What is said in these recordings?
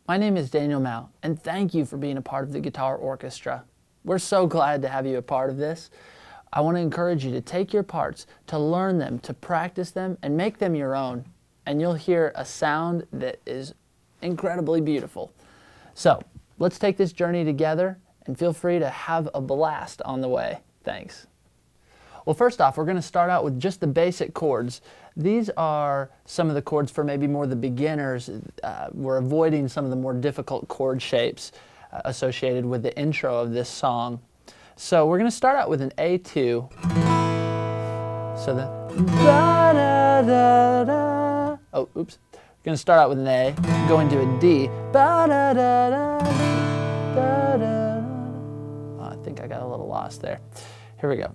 My name is Daniel Mao, and thank you for being a part of the Guitar Orchestra. We're so glad to have you a part of this. I want to encourage you to take your parts, to learn them, to practice them, and make them your own. And you'll hear a sound that is incredibly beautiful. So, let's take this journey together, and feel free to have a blast on the way. Thanks. Well, first off, we're going to start out with just the basic chords. These are some of the chords for maybe more the beginners. We're avoiding some of the more difficult chord shapes associated with the intro of this song. So we're going to start out with an A2. So the da da da da. Oh, oops. We're going to start out with an A, go into a D. Ba da da da da da. Oh, I think I got a little lost there. Here we go.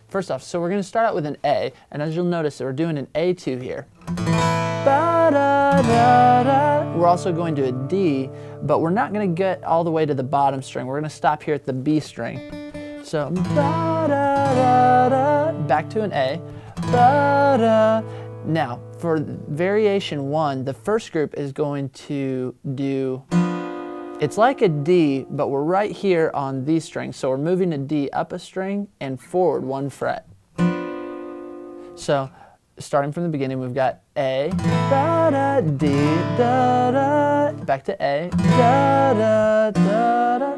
First off, so we're going to start out with an A, and as you'll notice, we're doing an A2 here. Ba da da da. We're also going to a D, but we're not going to get all the way to the bottom string. We're going to stop here at the B string. So ba da da da. Back to an A. Ba da. Now, for variation 1, the first group is going to do, it's like a D, but we're right here on these strings. So we're moving a D up a string and forward 1 fret. So starting from the beginning, we've got A, da, da, D, da, da, back to A, da, da, da, da,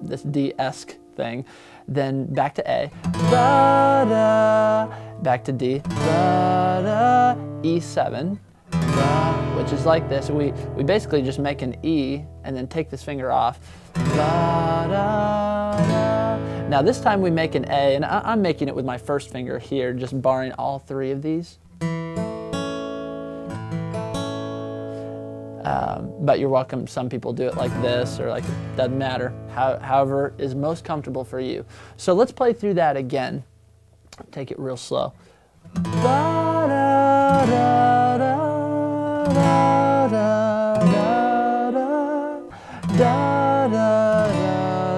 this D-esque thing. Then back to A, da, da, back to D, da, da, E7, da, which is like this. We basically just make an E and then take this finger off. Da, da, da. Now this time we make an A, and I'm making it with my first finger here, just barring all 3 of these. But you're welcome, some people do it like this, or like, it doesn't matter. However is most comfortable for you. So let's play through that again. Take it real slow. Da, da, da, da, da, da, da, da,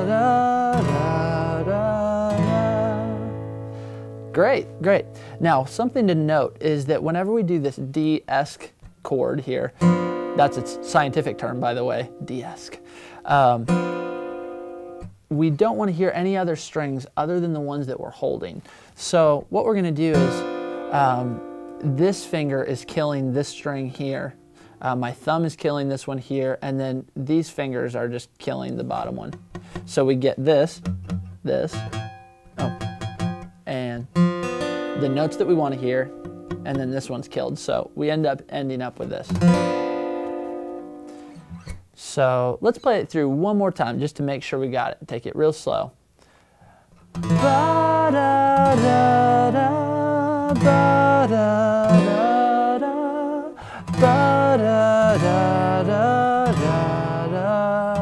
da, da. Great, great. Now, something to note is that whenever we do this D-esque chord here, that's its scientific term, by the way, D-esque. We don't want to hear any other strings other than the ones that we're holding. So what we're going to do is, this finger is killing this string here. My thumb is killing this one here, and then these fingers are just killing the bottom one. So we get this, oh, and the notes that we want to hear, and then this one's killed. So we ending up with this. So let's play it through one more time just to make sure we got it. Take it real slow. Ba da da da, ba da da da, ba da da da da da.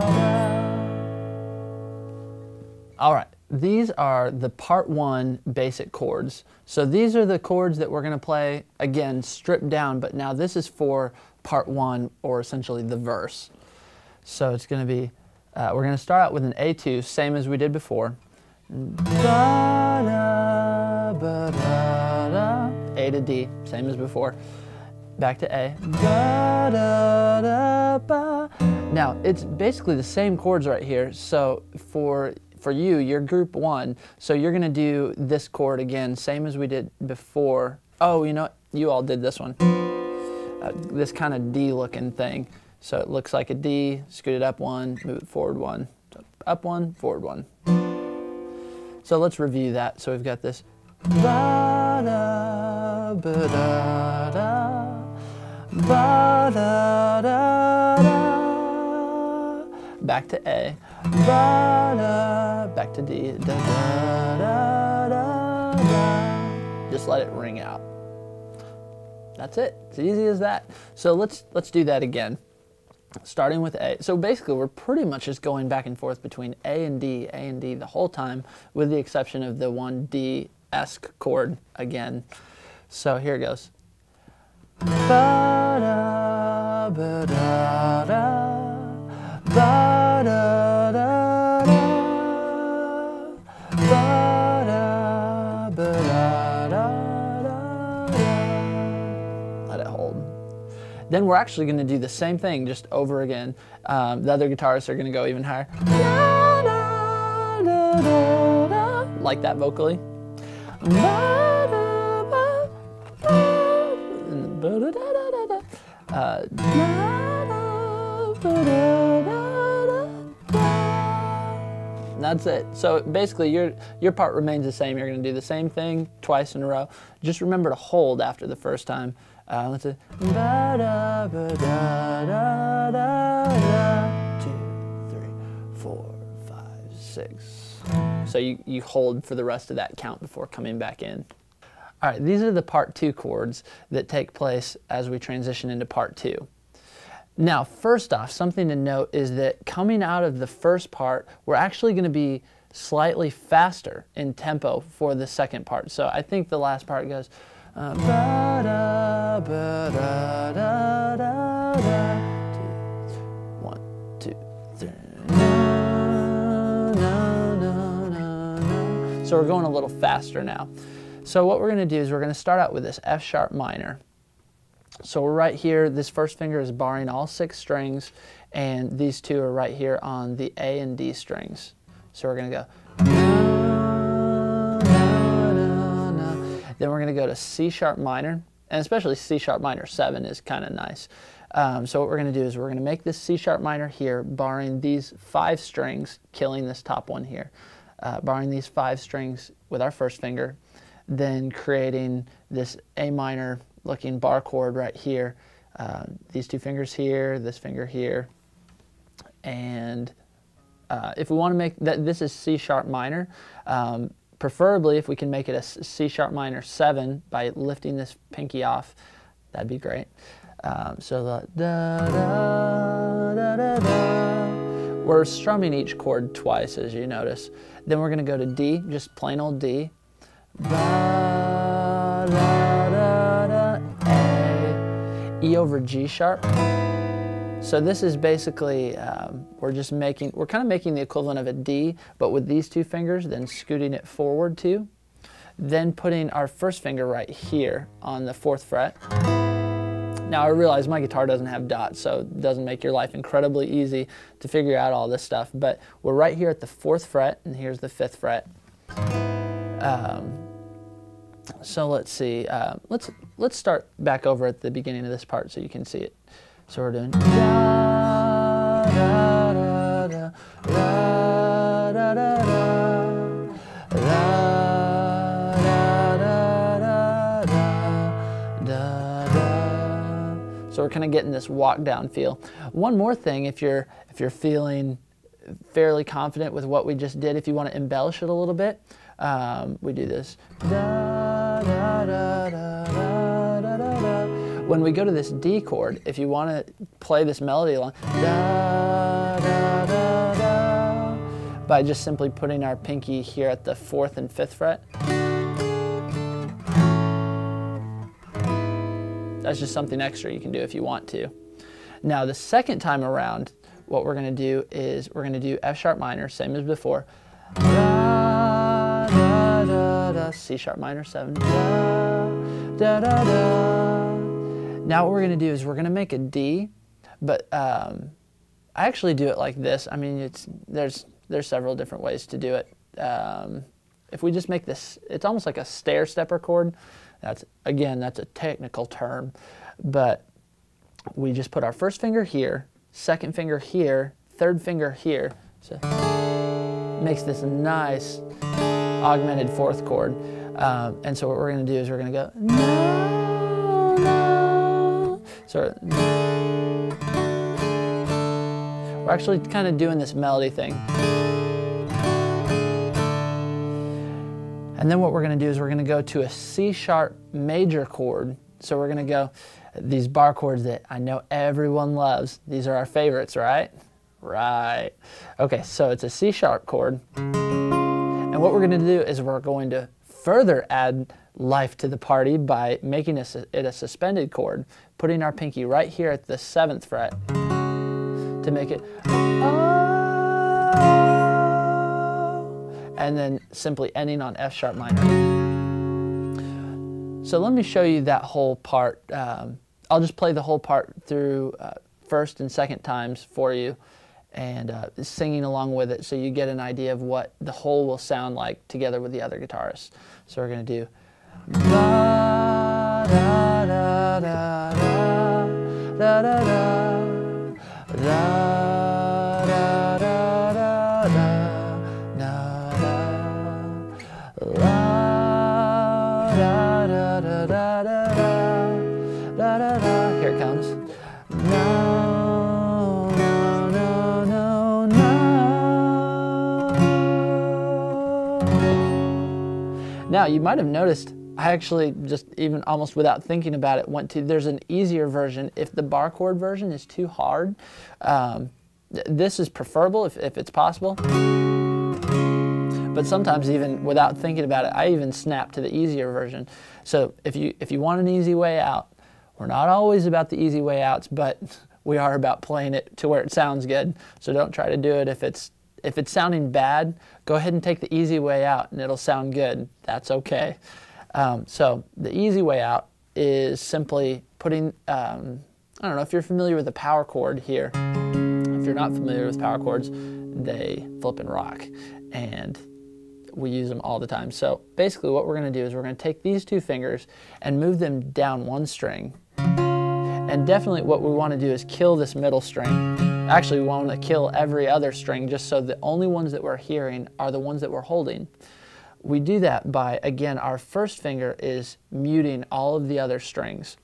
All right, these are the part 1 basic chords. So these are the chords that we're going to play, again, stripped down, but now this is for part 1, or essentially the verse. So it's going to be, we're going to start out with an A2, same as we did before. Da, da, ba, da, da. A to D, same as before. Back to A. Da, da, da, ba. Now, it's basically the same chords right here. So for you, you're group 1, so you're going to do this chord again, same as we did before. Oh, you know what? You all did this one. This kind of D-looking thing. So it looks like a D, scoot it up 1, move it forward 1, up 1, forward 1. So let's review that. So we've got this. Ba da ba da da, ba da da da. Back to A. Ba da, back to D. Da da da da da. Just let it ring out. That's it. It's easy as that. So let's do that again. Starting with A. So basically we're pretty much just going back and forth between A and D the whole time, with the exception of the one D-esque chord again. So here it goes. Ba da ba da da, ba da da da, ba da ba da da da da. Let it hold. Then we're actually going to do the same thing just over again. The other guitarists are going to go even higher. Like that vocally. That's it. So basically your part remains the same. You're going to do the same thing twice in a row. Just remember to hold after the first time. Let's do 2, 3, 4, 5, 6. So you hold for the rest of that count before coming back in. All right, these are the part 2 chords that take place as we transition into part 2. Now, first off, something to note is that coming out of the first part, we're actually going to be slightly faster in tempo for the second part. So I think the last part goes 1, 2, 3. So we're going a little faster now. So what we're going to do is we're going to start out with this F sharp minor. So we're right here, this first finger is barring all 6 strings, and these 2 are right here on the A and D strings. So we're going to go. Then we're going to go to C sharp minor, and especially C sharp minor 7 is kind of nice. So what we're going to do is we're going to make this C sharp minor here, barring these 5 strings, killing this top one here, barring these 5 strings with our first finger, then creating this A minor looking bar chord right here, these 2 fingers here, this finger here, and if we want to make that, this is C sharp minor. Preferably, if we can make it a C sharp minor 7 by lifting this pinky off, that'd be great. So the da, da, da, da, da. We're strumming each chord twice, as you notice. Then we're going to go to D, just plain old D. Ba, da, da, da, A, E over G sharp. So this is basically, we're kind of making the equivalent of a D, but with these 2 fingers, then scooting it forward 2, then putting our first finger right here on the 4th fret. Now I realize my guitar doesn't have dots, so it doesn't make your life incredibly easy to figure out all this stuff, but we're right here at the 4th fret, and here's the 5th fret. So let's see, let's start back over at the beginning of this part so you can see it. So we're doing da, da, da, da, da, da, da, da, da, da, da. So we're kind of getting this walk down feel. One more thing, if you're feeling fairly confident with what we just did, if you want to embellish it a little bit, we do this. Da, da, da, da, da, da, da. When we go to this D chord, if you want to play this melody along, da, da, da, da, by just simply putting our pinky here at the 4th and 5th fret. That's just something extra you can do if you want to. Now the second time around, what we're going to do is we're going to do F sharp minor, same as before. Da, da, da, da, C sharp minor 7. Da, da, da, da. Now what we're going to do is we're going to make a D, but I actually do it like this. I mean, there's several different ways to do it. If we just make this, it's almost like a stair stepper chord. That's a technical term, but we just put our first finger here, second finger here, third finger here. So it makes this nice augmented 4th chord. And so what we're going to do is we're going to go no, no. So we're actually kind of doing this melody thing. And then what we're going to do is we're going to go to a C sharp major chord. So we're going to go these bar chords that I know everyone loves. These are our favorites, right? Right. Okay, so it's a C sharp chord. And what we're going to do is we're going to further add life to the party by making it a suspended chord, putting our pinky right here at the 7th fret to make it and then simply ending on F sharp minor. So let me show you that whole part I'll just play the whole part through first and second times for you, and singing along with it so you get an idea of what the whole will sound like together with the other guitarists. So we're going to do da da da da da da da da Here it comes. No, no, no, no, no. Now, you might have noticed I actually just, even almost without thinking about it, went to, there's an easier version. If the bar chord version is too hard, this is preferable if it's possible. But sometimes even without thinking about it, I even snap to the easier version. So if you want an easy way out, we're not always about the easy way outs, but we are about playing it to where it sounds good. So don't try to do it if it's sounding bad. Go ahead and take the easy way out, and it'll sound good. That's okay. So the easy way out is simply putting, I don't know if you're familiar with the power chord here. If you're not familiar with power chords, they flip and rock, and we use them all the time. So basically what we're going to do is we're going to take these two fingers and move them down one string. And definitely what we want to do is kill this middle string. Actually, we want to kill every other string just so the only ones that we're hearing are the ones that we're holding. We do that by, again, our first finger is muting all of the other strings.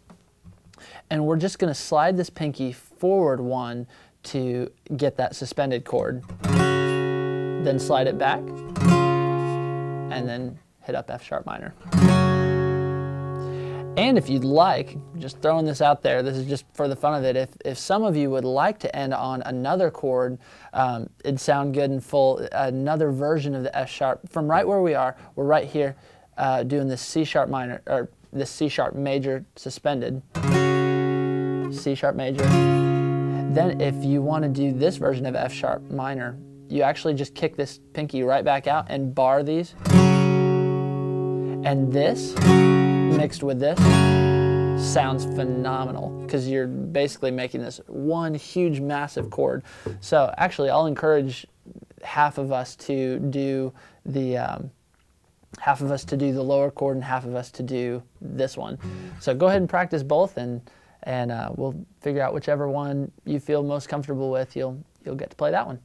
And we're just going to slide this pinky forward one to get that suspended chord. Then slide it back, and then hit up F sharp minor. And if you'd like, just throwing this out there, this is just for the fun of it, if some of you would like to end on another chord, it'd sound good and full, another version of the F sharp, from right where we are, we're right here doing this C sharp minor, or this C sharp major suspended, C sharp major. Then if you want to do this version of F sharp minor, you actually just kick this pinky right back out and bar these. And this, mixed with this, sounds phenomenal because you're basically making this one huge massive chord. So actually I'll encourage half of us to do the lower chord and half of us to do this one. So go ahead and practice both, and we'll figure out whichever one you feel most comfortable with. You'll get to play that one.